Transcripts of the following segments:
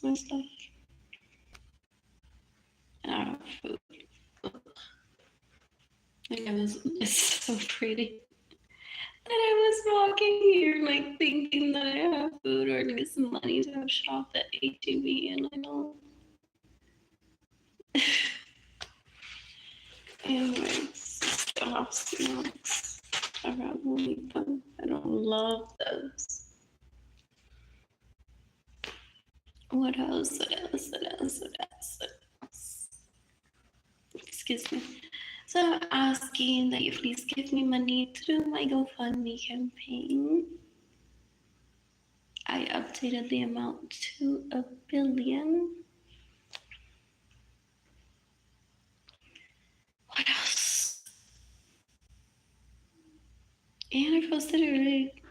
my stuff. And I don't have food. Like it's so pretty that I was walking here like thinking that I have food or to get some money to have shopped at HEB and I don't. Anyways, still have snacks. I probably eat them. I don't love those. What else? Excuse me. So I'm asking that you please give me money to do my GoFundMe campaign. I updated the amount to $1 billion. What else? And I posted a really,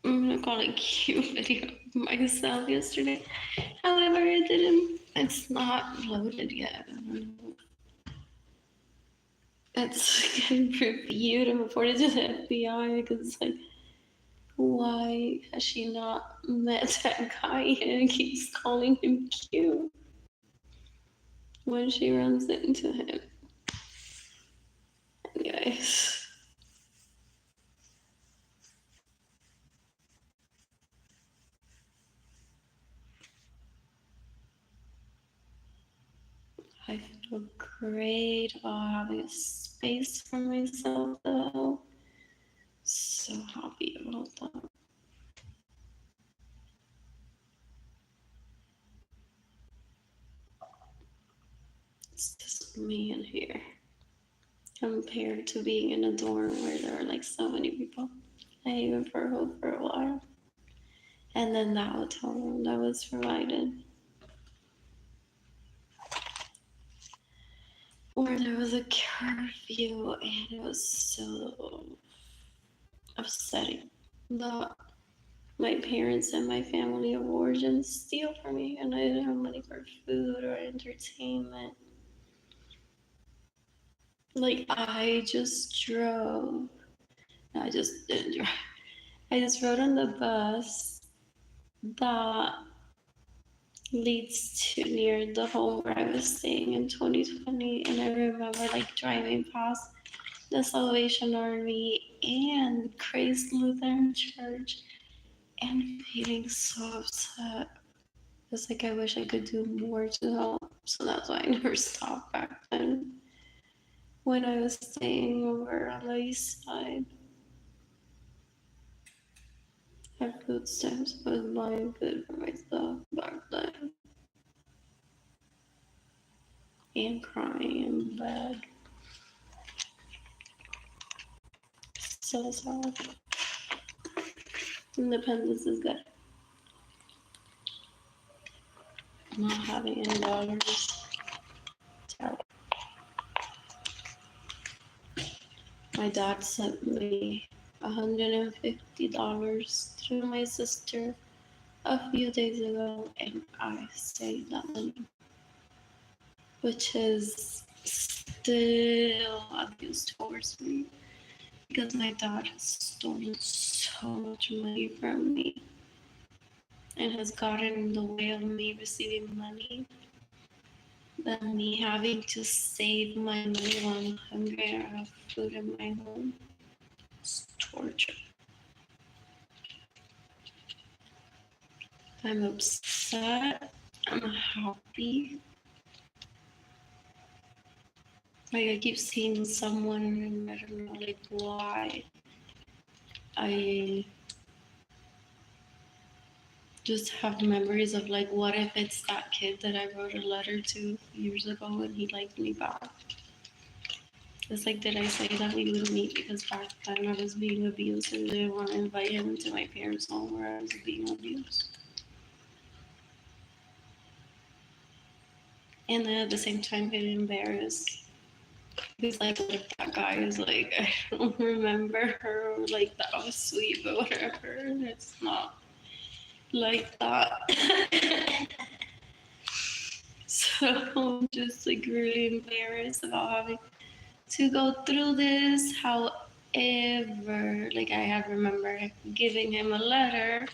I'm gonna call it cute video of myself yesterday. However, it's not loaded yet. It's getting reviewed and reported to the FBI because it's like, why has she not met that guy and keeps calling him cute when she runs into him? Anyways. I feel great about having a space for myself though. So happy about that. It's just me in here compared to being in a dorm where there are like so many people. I even for a while. And then that hotel room that was provided, where there was a curfew, and it was so upsetting that my parents and my family of origin steal from me, and I didn't have money for food or entertainment. Like, I just drove. I just didn't drive. I just rode on the bus that leads to near the home where I was staying in 2020, and I remember like driving past the Salvation Army and Christ Lutheran Church and feeling so upset. It's like I wish I could do more to help. So that's why I never stopped back then when I was staying over on the east side. I had food stamps, I was buying food for myself back then. And crying in bed. So sad. Independence is good. Not having any dollars. Terrible. My dad sent me $150 through my sister a few days ago, and I saved that money, which is still abuse towards me because my dad has stolen so much money from me and has gotten in the way of me receiving money than me having to save my money while I'm hungry and I have food in my home. It's torture. I'm upset. I'm happy. Like I keep seeing someone and I don't know like why. I just have memories of like what if it's that kid that I wrote a letter to years ago and he liked me back. It's like, did I say that we would meet because back then I was being abused and didn't want to invite him to my parents' home where I was being abused? And then at the same time getting embarrassed. Because like if that guy is like, I don't remember her, or like that was sweet, but whatever. It's not like that. So I'm just like really embarrassed about having to go through this. However, like I had remember giving him a letter,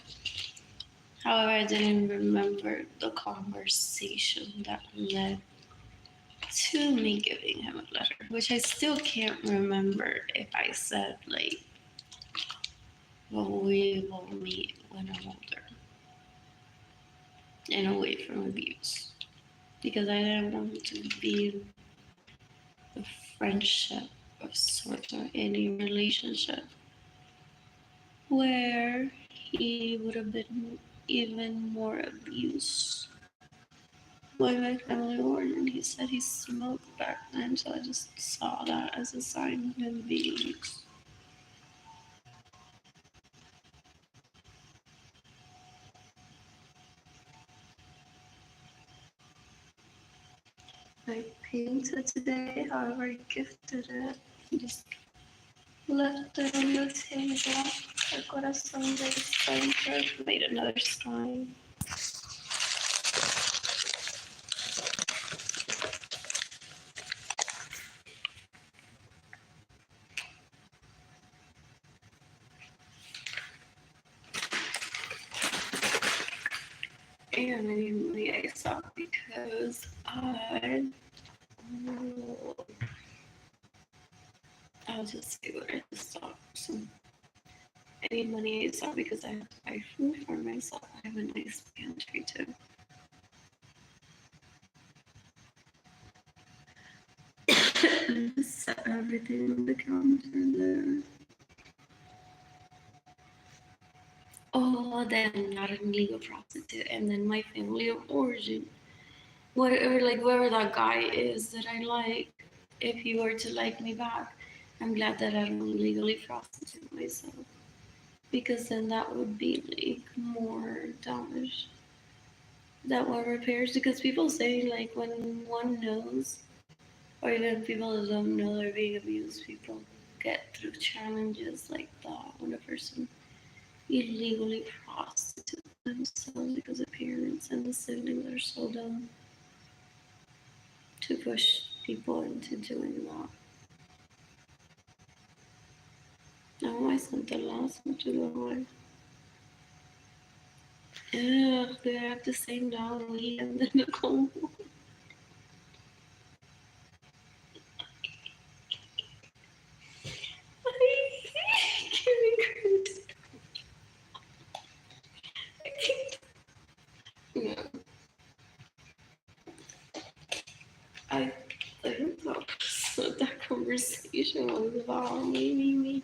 However, I didn't remember the conversation that led to me giving him a letter, which I still can't remember if I said, like, well, we will meet when I'm older and away from abuse. Because I didn't want to be a friendship of sorts or any relationship where he would have been even more abused by my family warden. He said he smoked back then, so I just saw that as a sign of him being abused. I painted today, however, I gifted it. Just left it on the table. El corazón del center. Made another sign. And anyway, I saw because I'll just say what I just saw. So any money I saw because I have to buy food for myself. I have a nice pantry too. I just set everything on the counter there. Oh, then I'm not an illegal prostitute, and then my family of origin, whatever, like whoever that guy is that I like, if he were to like me back, I'm glad that I don't legally prostitute myself, because then that would be like more damage that one repairs. Because people say like when one knows, or even people that don't know they're being abused, people get through challenges like that when a person illegally prostitute themselves because the parents and the siblings are so dumb to push people into doing that. No, I sent the last one to the Lord. Ugh, they have the same down weed and then the combo. I can't. Yeah. I think that's what that conversation was about. Me.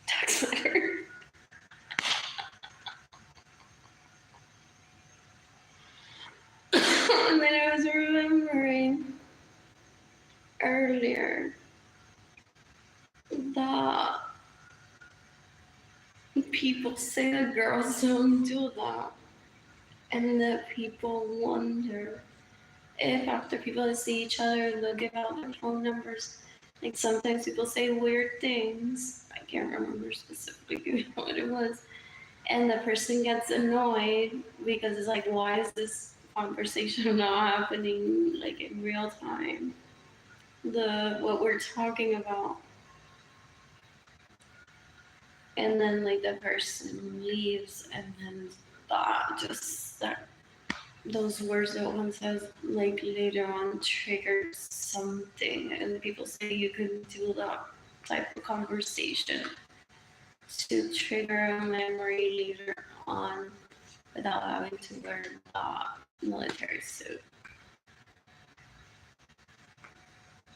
Tax matter. And then I was remembering earlier that people say that girls don't do that, and that people wonder if after people see each other, they'll give out their phone numbers. Like sometimes people say weird things. I can't remember specifically what it was. And the person gets annoyed because it's like, why is this conversation not happening like in real time? What we're talking about. And then like the person leaves, and then that those words that one says like later on triggered something, and people say you can do that type of conversation to trigger a memory later on without having to wear that military suit.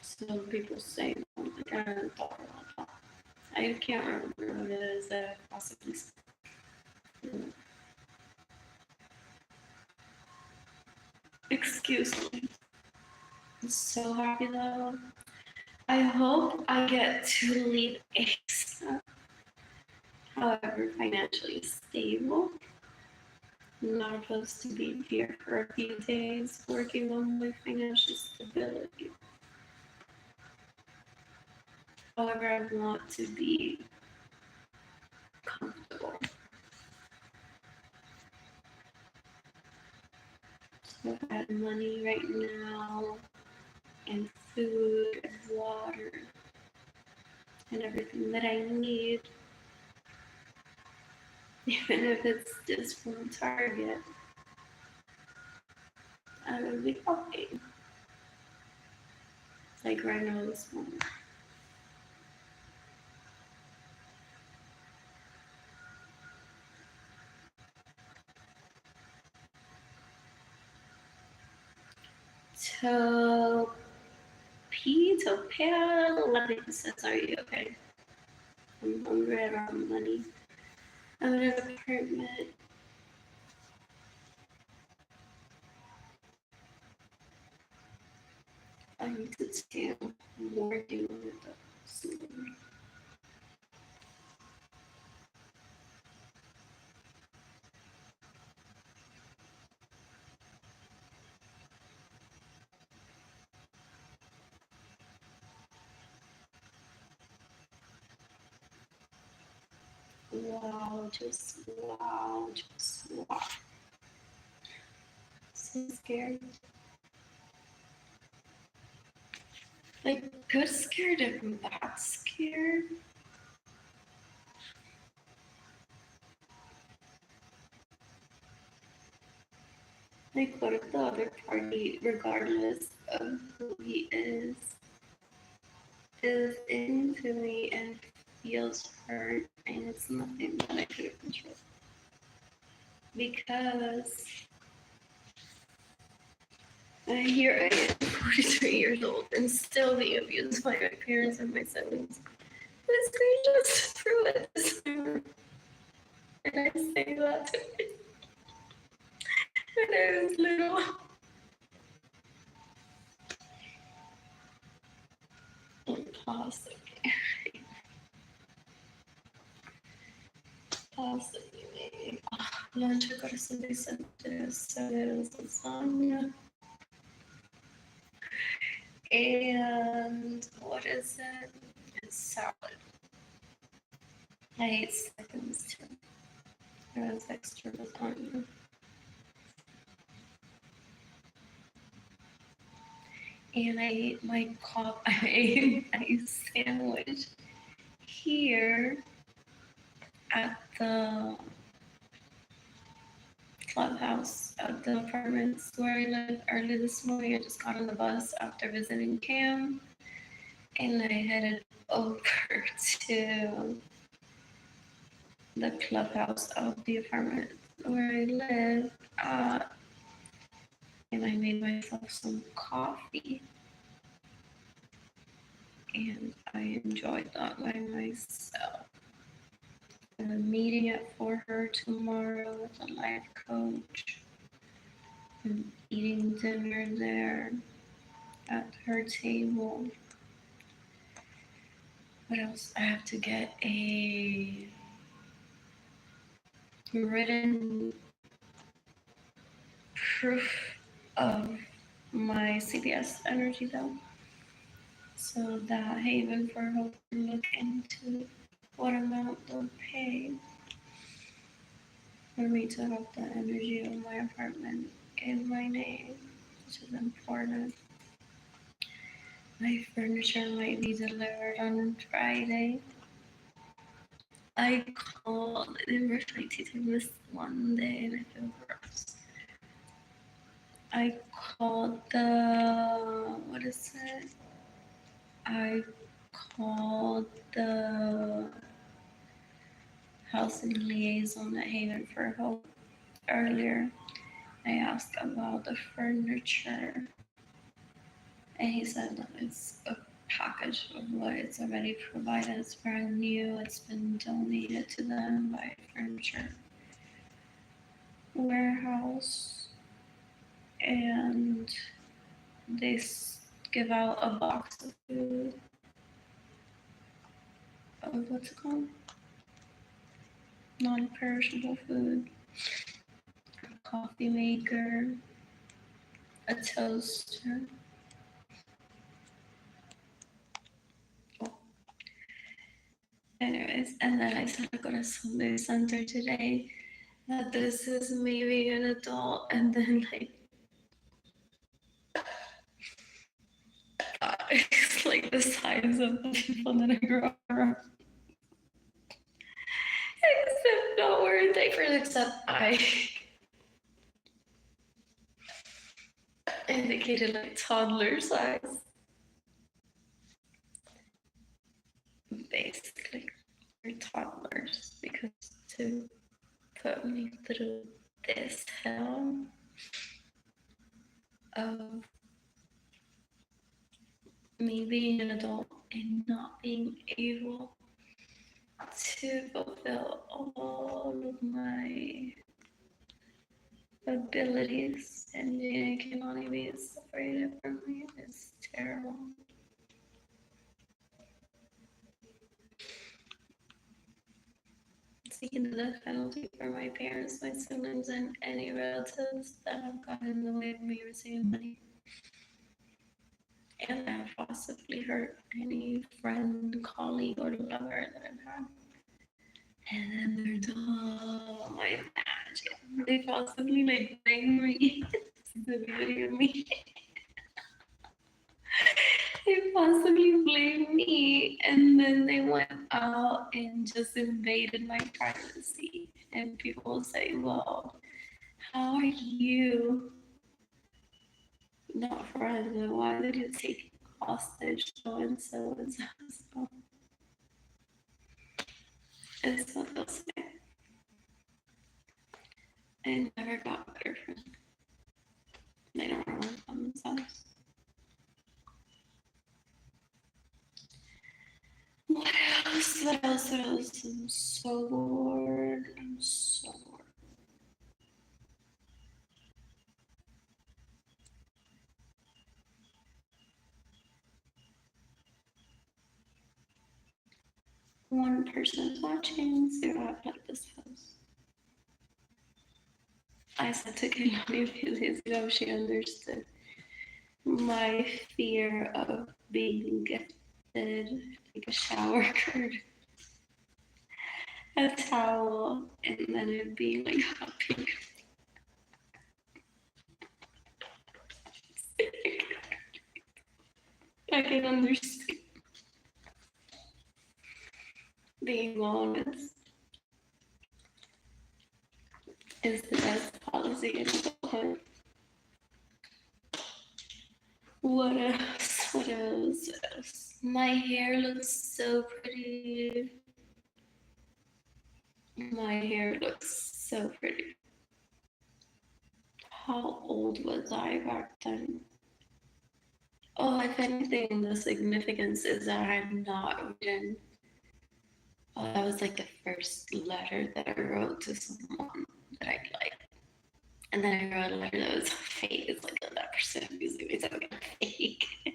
So people say, like, I haven't thought about that. I can't remember what it is that I possibly said. Excuse me. I'm so happy though. I hope I get to leave ASAP. However, financially stable. I'm not supposed to be here for a few days working on my financial stability. However, I want to be comfortable. So I have money right now, and food, and water, and everything that I need. Even if it's just from Target, I would be happy. Like right now, this moment. So, Peter Pan, let me says, are you okay? I'm hungry, I don't have money. I'm in an apartment. I need to stand. I'm working on it though. Soon. Wow, just wow, just wow. So scared. Like good scared and bad scared. Like what if the other party, regardless of who he is into me and feels hurt and it's nothing that I could control. Because here I am, 43 years old, and still being abused by my parents and my siblings. It's just to prove it this summer. And I say that to me when I was little. Possibly. Possibly, maybe. Lunch, I got a Sunday center, so there's lasagna. And what is it? It's salad. I ate seconds too. There was extra lasagna. And I ate my I ate a sandwich here at the clubhouse at the apartments where I live early this morning. I just got on the bus after visiting Cam and I headed over to the clubhouse of the apartment where I live. And I made myself some coffee. And I enjoyed that by myself. I have a meeting at 4 tomorrow with a life coach. I'm eating dinner there at her table. What else? I have to get a written proof of my CPS energy bill so that Haven for Hope can look into what amount they'll pay for me to have the energy of my apartment in my name, which is important. My furniture might be delivered on Friday. I called, they were trying to take this one day and I feel gross. I called what is it? I called the housing liaison at Haven for Hope earlier. I asked about the furniture and he said that it's a package of what it's already provided. It's brand new. It's been donated to them by furniture warehouse and they give out a box of food. What's it called? Non-perishable food. A coffee maker. A toaster. Oh. Anyways, and then I said I got a Sunday center today. That this is maybe an adult, and then like it's like the size of the people that I grew up around. Except not were diapers, except I indicated like toddler size. Basically, we're toddlers because to put me through this hell of me being an adult and not being able to fulfill all of my abilities, and Jane can only be separated from me is terrible. Seeking the death penalty for my parents, my siblings, and any relatives that have gotten in the way of me receiving money. And have possibly hurt any friend, colleague, or lover that I've had. And then they're dumb, I imagine. They possibly like blame me. The beauty of me. They possibly blame me, and then they went out and just invaded my privacy. And people will say, well, how are you not friends? And why did you take hostage so and so and so and so? It's what they'll say. I never got better friends. They don't really work on themselves. What else? What else? What else? I'm so bored. I'm so bored. One person is watching, so I like this post. I said to Kaylani a few days ago, she understood my fear of being gifted like a shower curtain, a towel, and then it being like hot pink. I can understand. Being honest is the best policy in adulthood. What else? What else? What else? My hair looks so pretty. My hair looks so pretty. How old was I back then? Oh, if anything, the significance is that I'm not written. Oh, that was like the first letter that I wrote to someone that I liked. And then I wrote a letter that was fake. It's like that person usually makes something fake. I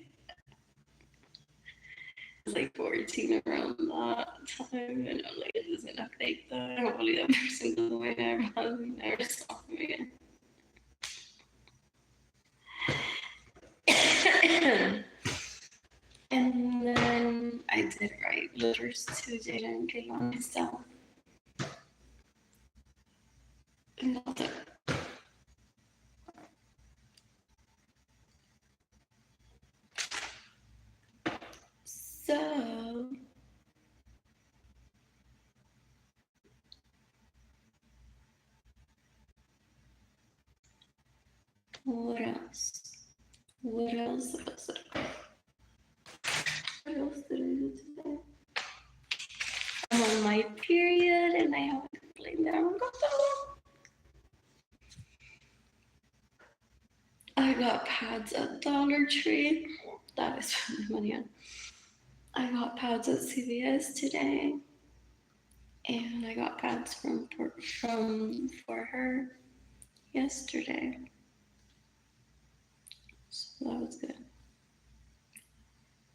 was like 14 around that time, and I'm like, this isn't a fake though. Hopefully that person goes away and I probably never saw him again. And then I did write letters to Jada and Kaylani myself. And that's it. So, what else? What else? What else did I do today? I'm on my period and I haven't complained that I haven't got that long. I got pads at Dollar Tree. That is spending money on. I got pads at CVS today. And I got pads for her yesterday. So that was good.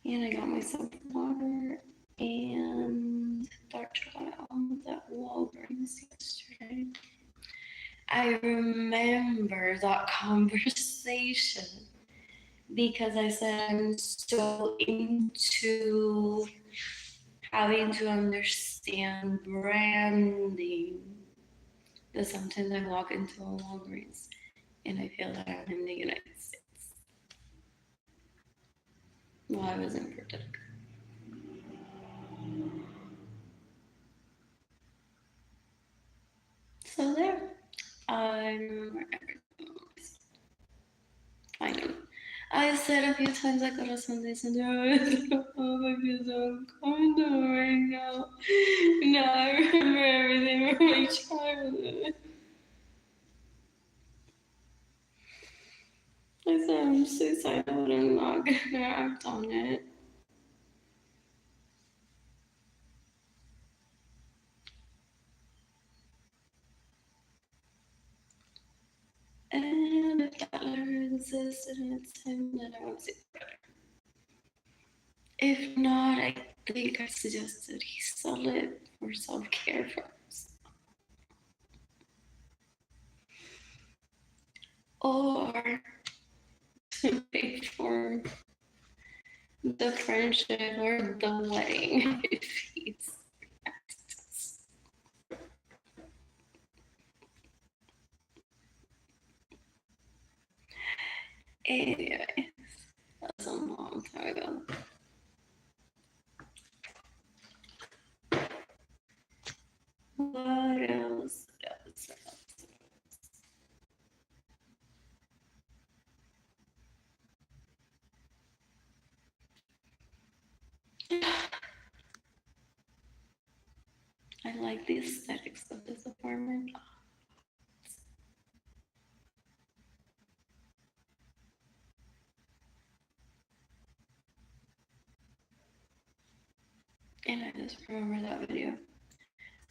And I got myself water and dark chocolate almonds at Walgreens yesterday. I remember that conversation because I said I'm so into having to understand branding that sometimes I walk into a Walgreens and I feel that I'm in the United States. Well, I was in Puerto Rico. I remember everything. I know. I said a few times I got some days and I feel so uncomfortable right now. Now I remember everything from my childhood. I said I'm suicidal and I'm not gonna act on it. And if that letter existed and it's him, then I would say better. If not, I think I suggested he sell it for self-care firms. Or to pay for the friendship or the wedding if he's anyway, that's a long time ago. What else? I like the aesthetics of this apartment. And I just remember that video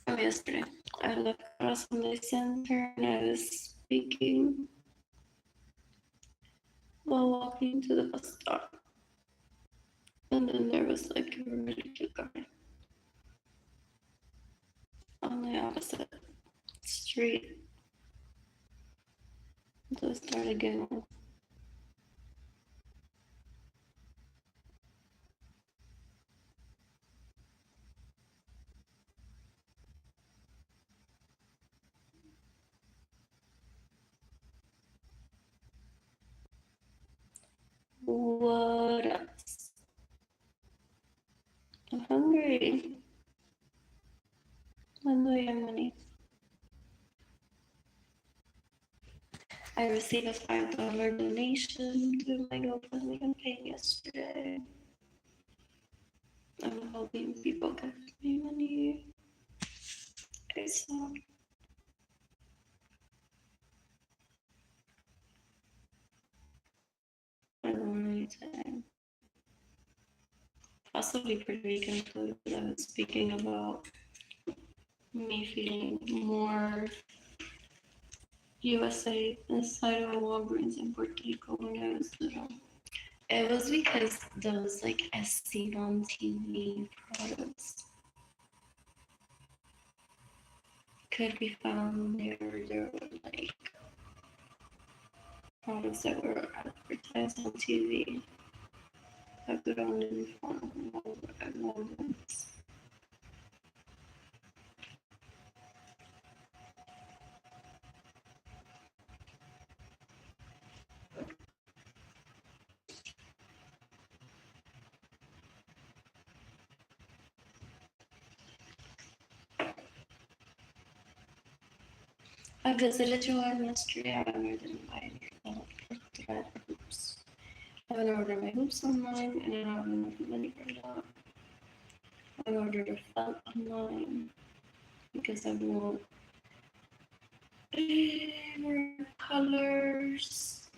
from yesterday. I looked across from the center and I was speaking while walking to the bus stop. And then there was like a really cute guy on the opposite street. So I started giggling. What else? I'm hungry. When do I have money? I received a $5 donation to my GoFundMe campaign yesterday. I'm hoping people give me money. I saw. I don't know anything. Possibly Puerto Rican food, but I was speaking about me feeling more USA inside of a Walgreens in Puerto Rico when I was little. It was because those like SC on TV products could be found there. There were like products that were advertised on TV that could only be found at Walgreens. I visited Joanne yesterday. I didn't buy anything for thread hoops. I'm gonna order my hoops online and I don't have enough money for that. I ordered a felt online because I want favorite colors.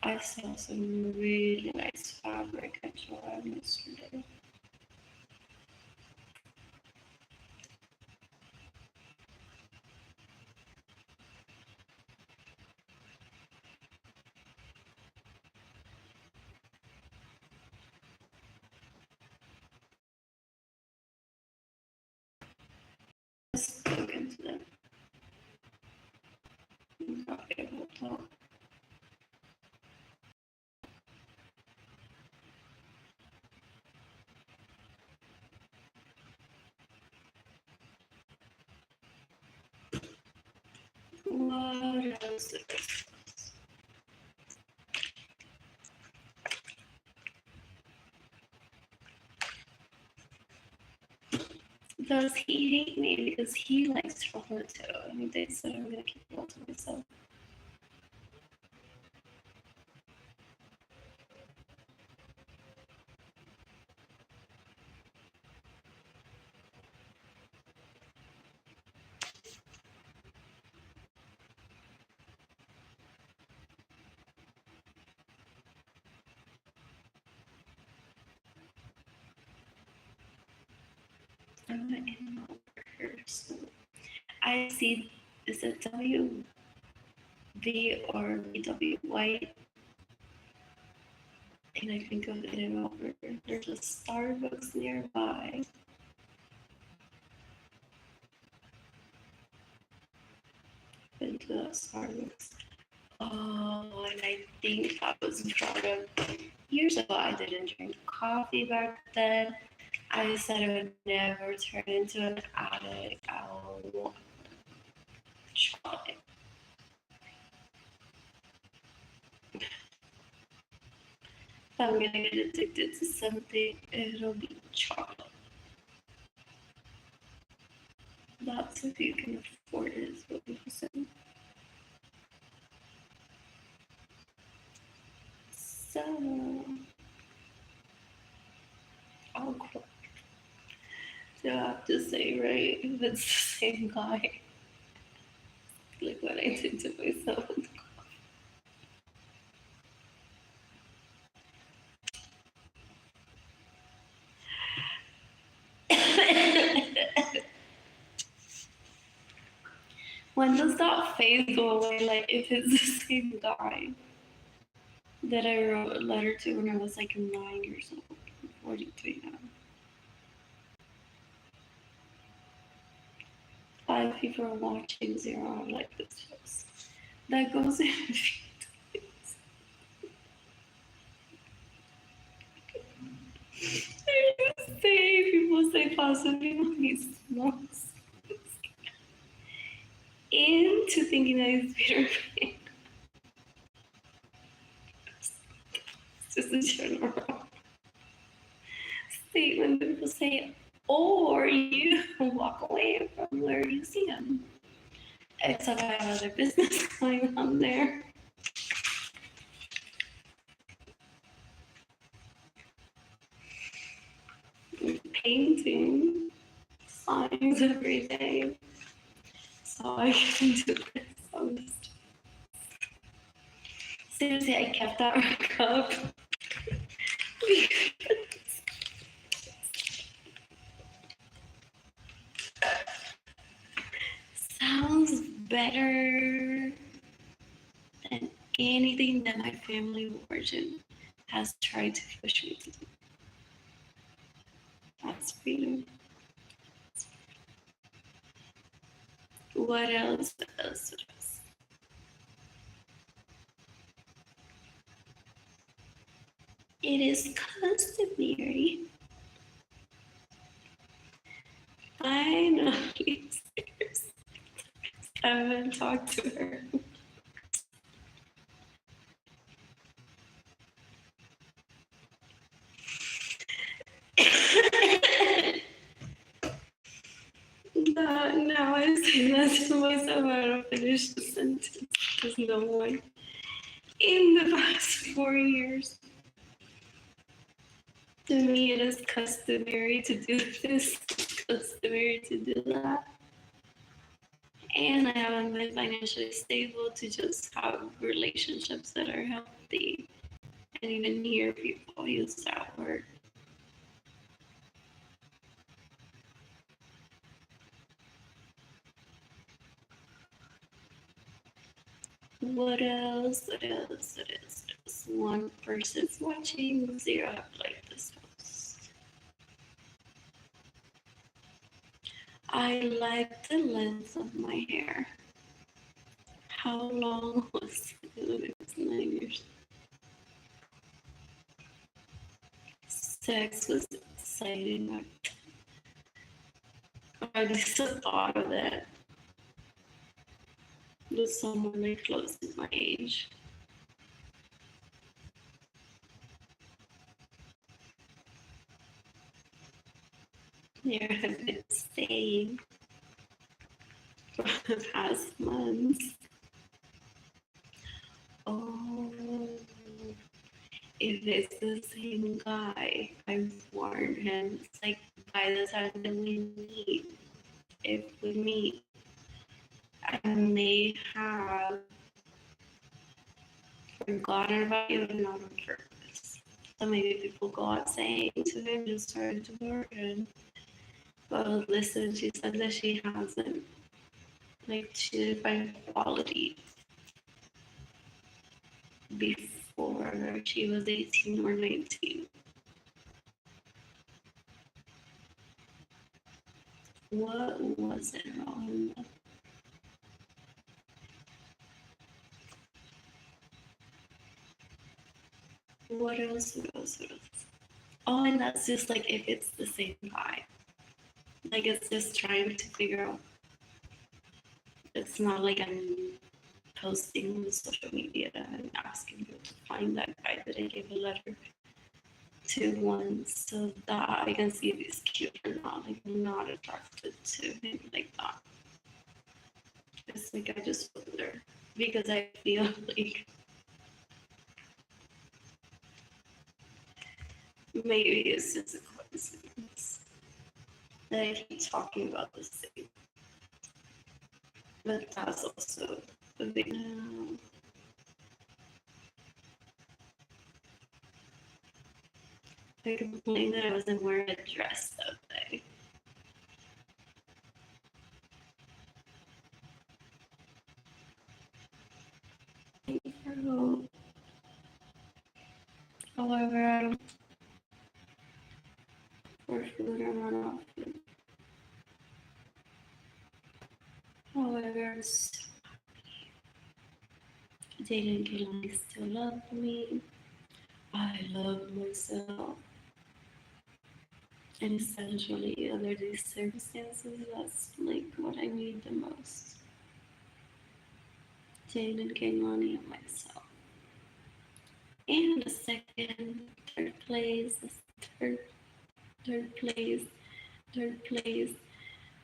I saw some really nice fabric at Joanne yesterday. Let's look into that. I'm not able to. What else? The does he hate me? Because he likes chocolate too. And he thinks that I'm gonna keep it all to myself. I'm not in my order, so I see, is it W, V, or VW white? And I can go in and over. There's a Starbucks nearby. Been to that Starbucks. Oh, and I think I was brought up years ago. I didn't drink coffee back then. I said I would never turn into an addict. I'll try. If I'm gonna get addicted to something, it'll be chocolate. That's if you can afford it, is what people say. So, I'll quit. Do I have to say, right? If it's the same guy, like what I did to myself. When does that phase go away? Like, if it's the same guy that I wrote a letter to when I was like 9 years old, 43 now. 5 people are watching, 0 I like this post. That goes in. People say possibly when he smokes. Into thinking that he's Peter Pan. It's just a general statement that people say, or you walk away from where you see him. Except I have other business going on there. Painting signs every day. So I can do this. Seriously, I kept that cup. Sounds better than anything that my family of origin has tried to push me to do. That's freedom. What else? It is customary. Finally, I haven't talked to her. Now I say that to myself, I don't finish the sentence because no one in the past 4 years. To me, it is customary to do this, customary to do that. And I haven't been financially stable to just have relationships that are healthy. And even hear people use that word. What else? One person's watching, 0 like this post. I like the length of my hair. How long was it? It's 9 years. Sex was exciting. I just thought of that with someone like close to my age. There have been saying for the past months, oh, if it's the same guy, I've warned him. It's like by the time that we meet, if we meet, I may have forgotten about you and not on purpose. So maybe people go out saying to him, just started to work. But listen, she said that she hasn't. Like, she didn't find quality before she was 18 or 19. What was it wrong? What else? What else? What else? Oh, and that's just like if it's the same guy. Like, it's just trying to figure out. It's not like I'm posting on social media and asking you to find that guy that I gave a letter to once so that I can see if he's cute or not. Like, I'm not attracted to him like that. It's like I just wonder because I feel like maybe it's just a coincidence that I keep talking about the same. But that's also a big. I complained that I wasn't wearing a dress that day. However, I don't for food or not off food. However, Jada and Kaylani still love me. I love myself. And essentially, under these circumstances, that's like what I need the most. Jada and Kaylani and myself. And the second, third place, third place, third place,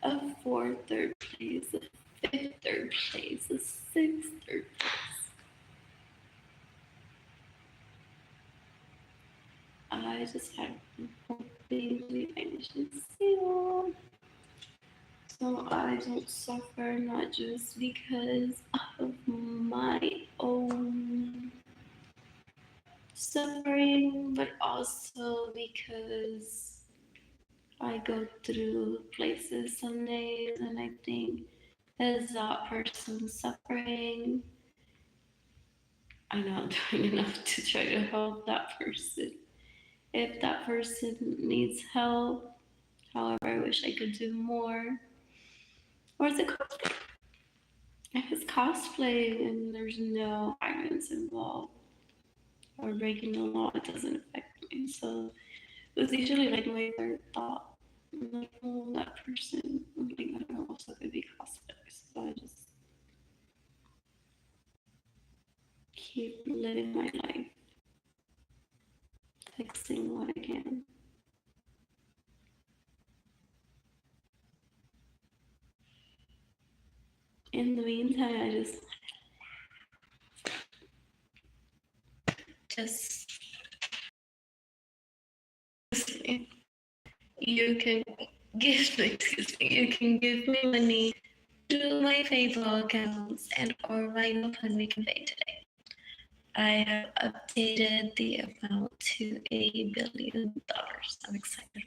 a fourth third place, a fifth third place, a sixth third place. I just had hoping I should seal. So I don't suffer, not just because of my own suffering, but also because I go through places some days and I think, is that person suffering? I'm not doing enough to try to help that person. If that person needs help, however, I wish I could do more. Or is it cosplay? If it's cosplay and there's no violence involved or breaking the law, it doesn't affect me. So it's usually like my third thought. I'm like, oh, that person, I'm like, I don't know, also could be cosplay. So I just keep living my life, fixing what I can. In the meantime, I just you can give me, excuse me, you can give me money to my PayPal accounts and or my GoFundMe can pay today. I have updated the amount to $1 billion. I'm excited